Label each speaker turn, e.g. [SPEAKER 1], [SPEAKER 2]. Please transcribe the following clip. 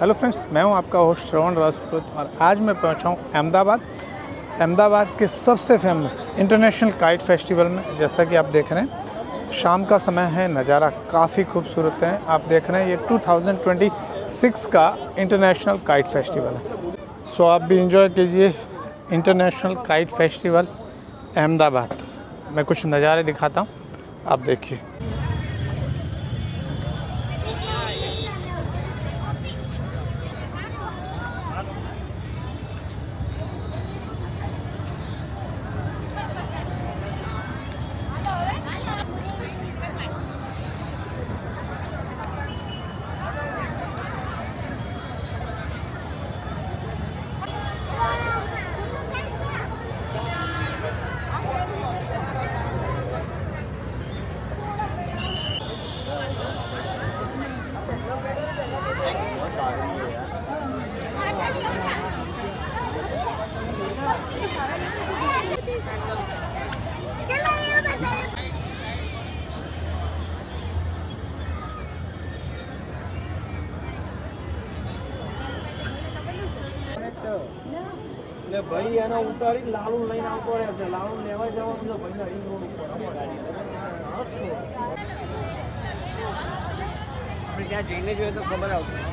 [SPEAKER 1] Hello friends, मैं हूं आपका होस्ट श्रवण राजपूत और आज मैं पहुंचा हूं अहमदाबाद के सबसे फेमस इंटरनेशनल काइट फेस्टिवल में। जैसा कि आप देख रहे हैं, शाम का समय है, नज़ारा काफ़ी खूबसूरत है। आप देख रहे हैं ये 2026 का इंटरनेशनल काइट फेस्टिवल है। सो आप भी इंजॉय कीजिए इंटरनेशनल काइट फेस्टिवल अहमदाबाद। मैं कुछ नज़ारे दिखाता हूँ, आप देखिए।
[SPEAKER 2] એટલે ભાઈ એનો ઉતારી લાલુ લઈને આવતો રહે છે. લાલુ લેવા જવાનું છે ભાઈને હરી રોડ ઉપર આપણે ત્યાં જઈને જોઈએ તો ખબર આવશે.